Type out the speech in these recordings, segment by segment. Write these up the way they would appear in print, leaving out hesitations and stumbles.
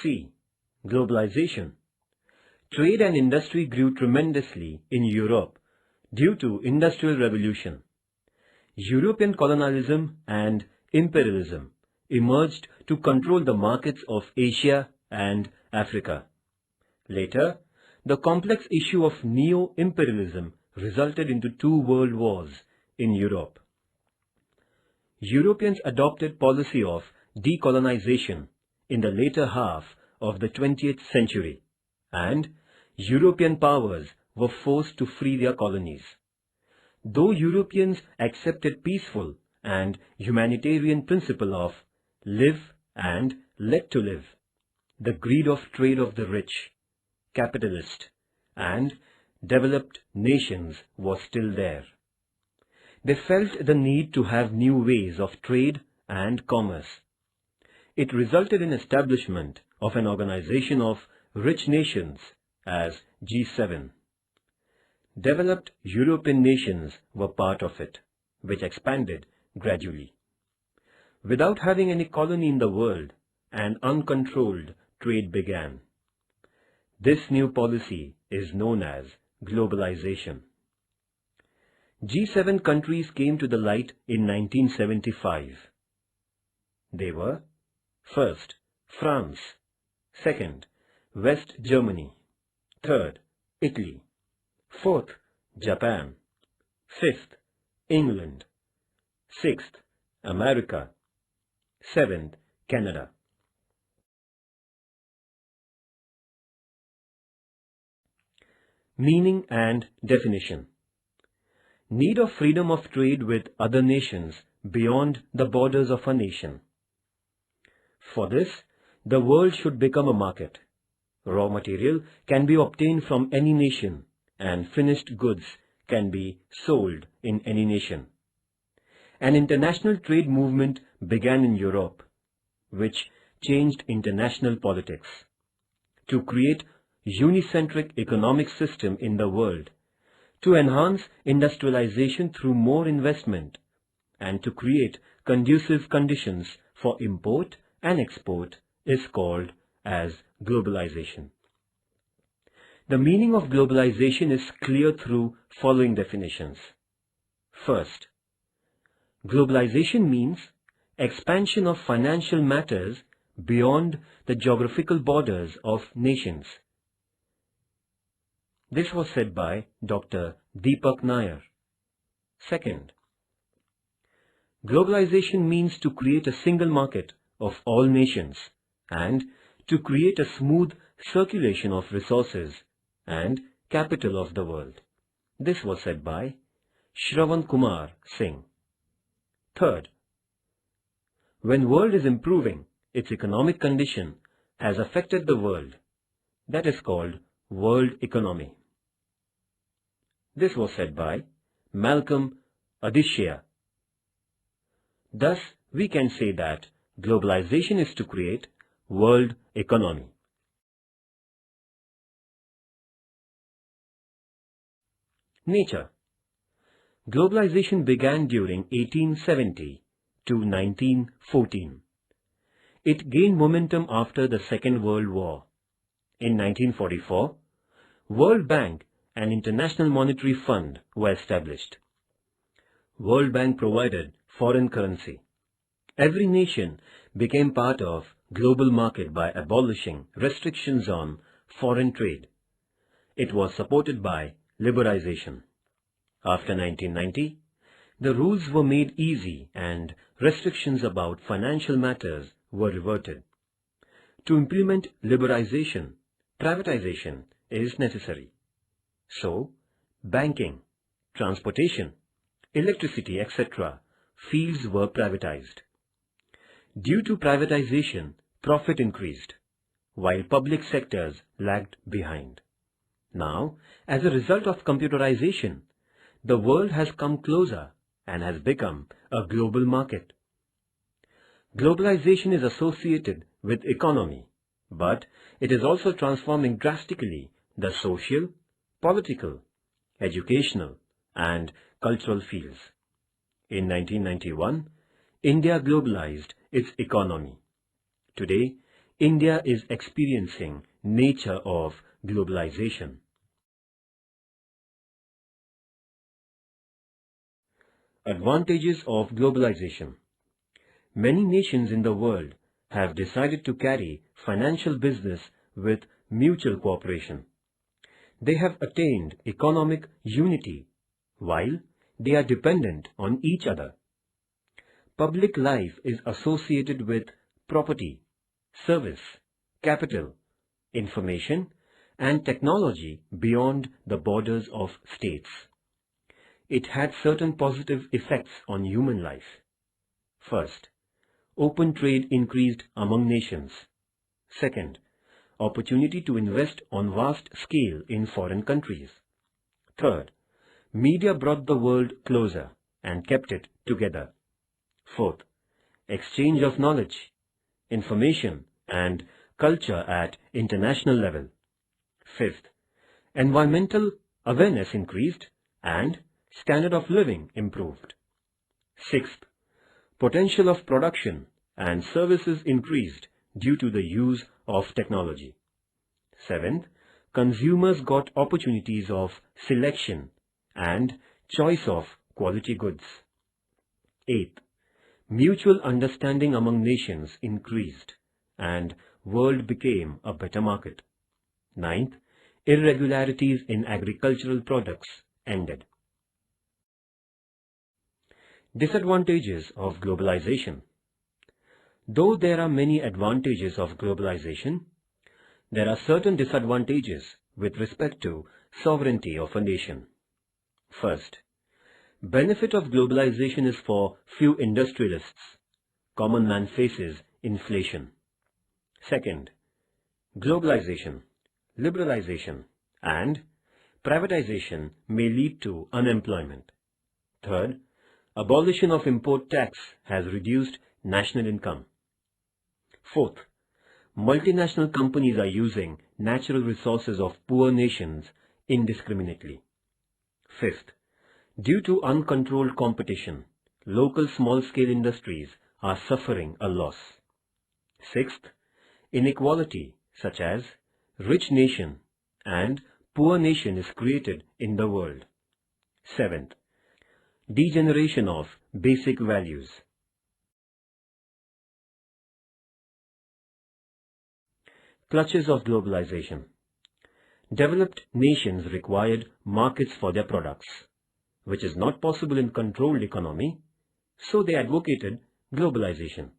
C. Globalization. Trade and industry grew tremendously in Europe due to Industrial Revolution. European colonialism and imperialism emerged to control the markets of Asia and Africa. Later, the complex issue of neo-imperialism resulted into two world wars in Europe. Europeans adopted policy of decolonization in the later half of the 20th century, and European powers were forced to free their colonies. Though Europeans accepted peaceful and humanitarian principle of live and let to live, the greed of trade of the rich, capitalist, and developed nations was still there. They felt the need to have new ways of trade and commerce. It resulted in establishment of an organization of rich nations as G7. Developed European nations were part of it, which expanded gradually. Without having any colony in the world, an uncontrolled trade began. This new policy is known as globalization. G7 countries came to the light in 1975. They were: first, France; second, West Germany; third, Italy; fourth, Japan; fifth, England; sixth, America; seventh, Canada. Meaning and definition. Need of freedom of trade with other nations beyond the borders of a nation. For this, the world should become a market. Raw material can be obtained from any nation, and finished goods can be sold in any nation. An international trade movement began in Europe, which changed international politics. To create unicentric economic system in the world, to enhance industrialization through more investment, and to create conducive conditions for import and export is called as globalization. The meaning of globalization is clear through following definitions. First, globalization means expansion of financial matters beyond the geographical borders of nations. This was said by Dr. Deepak Nair. Second, globalization means to create a single market of all nations and to create a smooth circulation of resources and capital of the world. This was said by Shravan Kumar Singh. Third, when world is improving, its economic condition has affected the world. That is called world economy. This was said by Malcolm Adishya. Thus, we can say that globalization is to create world economy. Nature. Globalization began during 1870 to 1914. It gained momentum after the Second World War. In 1944, World Bank and International Monetary Fund were established. World Bank provided foreign currency. Every nation became part of global market by abolishing restrictions on foreign trade. It was supported by liberalization. After 1990, the rules were made easy and restrictions about financial matters were reverted. To implement liberalization, privatization is necessary. So, banking, transportation, electricity, etc. fields were privatized. Due to privatization, profit increased, while public sectors lagged behind. Now, as a result of computerization, the world has come closer and has become a global market. Globalization is associated with economy, but it is also transforming drastically the social, political, educational, and cultural fields. In 1991, India globalized its economy. Today, India is experiencing nature of globalization. Advantages of globalization. Many nations in the world have decided to carry financial business with mutual cooperation. They have attained economic unity while they are dependent on each other. Public life is associated with property, service, capital, information, and technology beyond the borders of states. It had certain positive effects on human life. First, open trade increased among nations. Second, opportunity to invest on vast scale in foreign countries. Third, media brought the world closer and kept it together. Fourth, exchange of knowledge, information, and culture at international level. Fifth, environmental awareness increased and standard of living improved. Sixth, potential of production and services increased due to the use of technology. Seventh, consumers got opportunities of selection and choice of quality goods. Eighth, mutual understanding among nations increased and world became a better market. Ninth, irregularities in agricultural products ended. Disadvantages of globalization. Though there are many advantages of globalization, there are certain disadvantages with respect to sovereignty of a nation. First, benefit of globalization is for few industrialists. Common man faces inflation. Second, globalization, liberalization, and privatization may lead to unemployment. Third, abolition of import tax has reduced national income. Fourth, multinational companies are using natural resources of poor nations indiscriminately. Fifth, due to uncontrolled competition, local small-scale industries are suffering a loss. Sixth, inequality such as rich nation and poor nation is created in the world. Seventh, degeneration of basic values. Clutches of globalization. Developed nations required markets for their products, which is not possible in controlled economy, so they advocated globalization.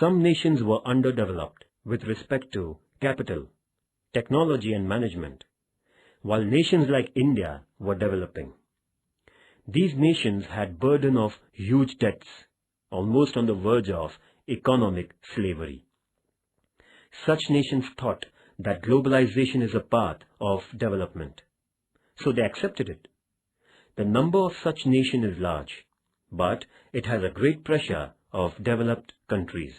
Some nations were underdeveloped with respect to capital, technology and management, while nations like India were developing. These nations had burden of huge debts, almost on the verge of economic slavery. Such nations thought that globalization is a path of development, so they accepted it. The number of such nations is large, but it has a great pressure of developed countries.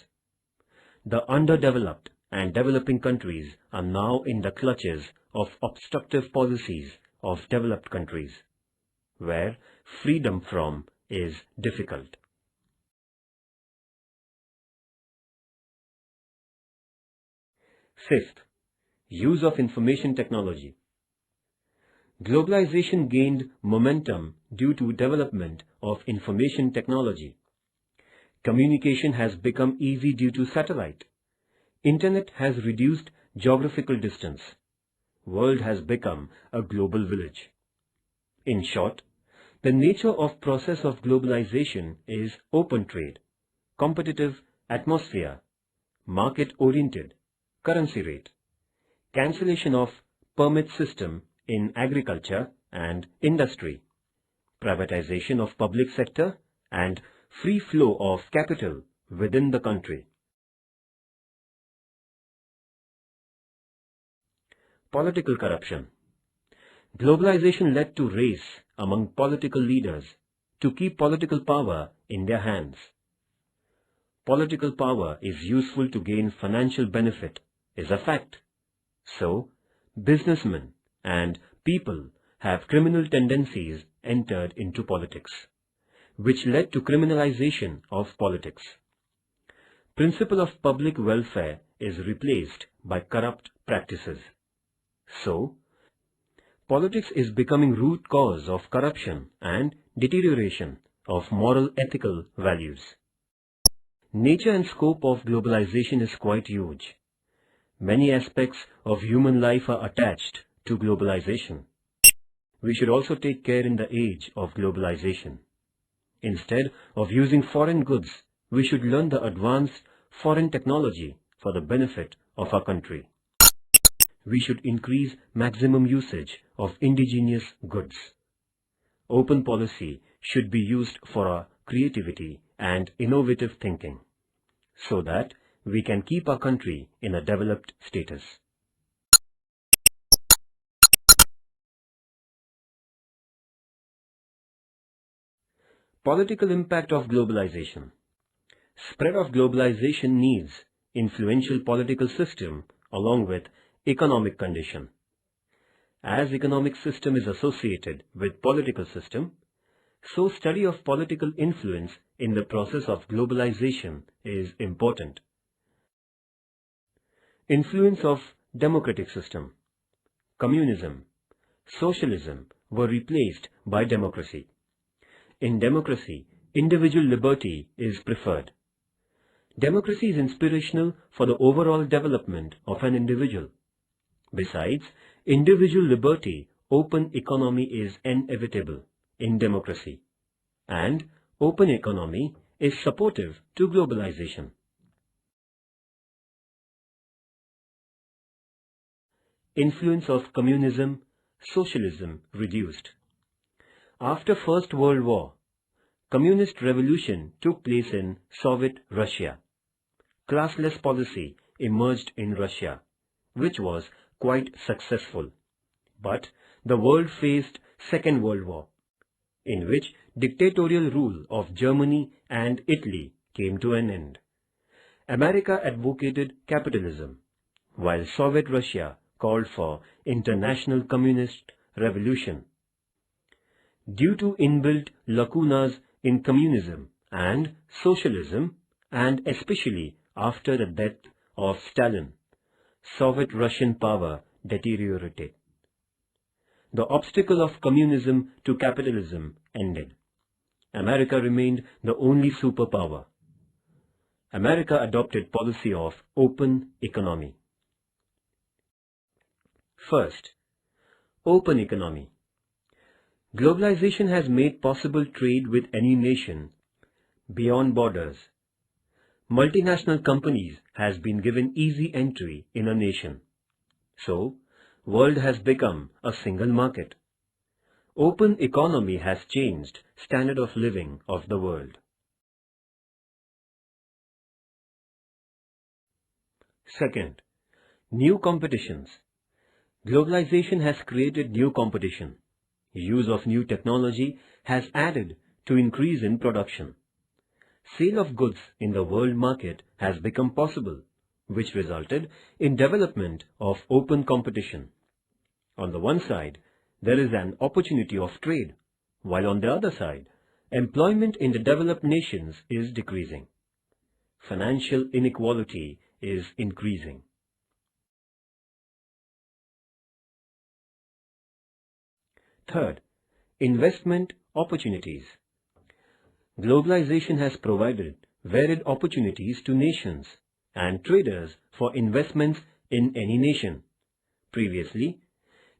The underdeveloped and developing countries are now in the clutches of obstructive policies of developed countries, where freedom from is difficult. Fifth, use of information technology. Globalization gained momentum due to development of information technology. Communication has become easy due to satellite. Internet has reduced geographical distance. World has become a global village. In short, the nature of process of globalization is open trade, competitive atmosphere, market-oriented, currency rate, cancellation of permit system in agriculture and industry, privatization of public sector and free flow of capital within the country. Political corruption. Globalization led to race among political leaders to keep political power in their hands. Political power is useful to gain financial benefit is a fact. So, businessmen and people have criminal tendencies entered into politics, which led to criminalization of politics. principle of public welfare is replaced by corrupt practices. So, politics is becoming root cause of corruption and deterioration of moral ethical values. Nature and scope of globalization is quite huge. Many aspects of human life are attached to globalization. We should also take care in the age of globalization. Instead of using foreign goods, we should learn the advanced foreign technology for the benefit of our country. We should increase maximum usage of indigenous goods. Open policy should be used for our creativity and innovative thinking, so that we can keep our country in a developed status. Political impact of globalization. Spread of globalization needs influential political system along with economic condition. As economic system is associated with political system, so study of political influence in the process of globalization is important. Influence of democratic system. Communism, socialism were replaced by democracy. In democracy, individual liberty is preferred. Democracy is inspirational for the overall development of an individual. Besides, individual liberty, open economy is inevitable in democracy, and open economy is supportive to globalization. Influence of communism, socialism reduced. After First World War, communist revolution took place in Soviet Russia. Classless policy emerged in Russia, which was quite successful. But the world faced Second World War, in which dictatorial rule of Germany and Italy came to an end. America advocated capitalism, while Soviet Russia called for international communist revolution. Due to inbuilt lacunas in communism and socialism, and especially after the death of Stalin, Soviet Russian power deteriorated. The obstacle of communism to capitalism ended. America remained the only superpower. America adopted policy of open economy. First, open economy. Globalization has made possible trade with any nation beyond borders. Multinational companies has been given easy entry in a nation. So, world has become a single market. Open economy has changed standard of living of the world. Second, new competitions. Globalization has created new competition. Use of new technology has added to increase in production. Sale of goods in the world market has become possible, which resulted in development of open competition. On the one side, there is an opportunity of trade, while on the other side, employment in the developed nations is decreasing. Financial inequality is increasing. Third, investment opportunities. Globalization has provided varied opportunities to nations and traders for investments in any nation. Previously,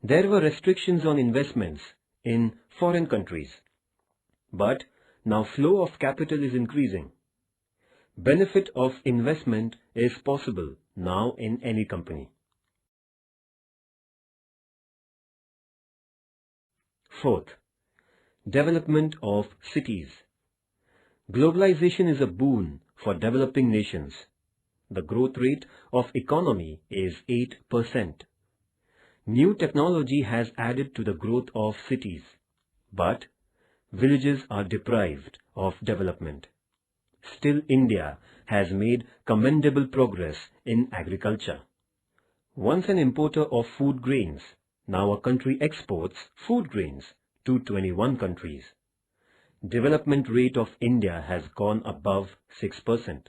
there were restrictions on investments in foreign countries, but now flow of capital is increasing. Benefit of investment is possible now in any company. Fourth, development of cities. Globalization is a boon for developing nations. The growth rate of economy is 8%. New technology has added to the growth of cities, but villages are deprived of development. Still, India has made commendable progress in agriculture. Once an importer of food grains, now a country exports food grains to 21 countries. Development rate of India has gone above 6%.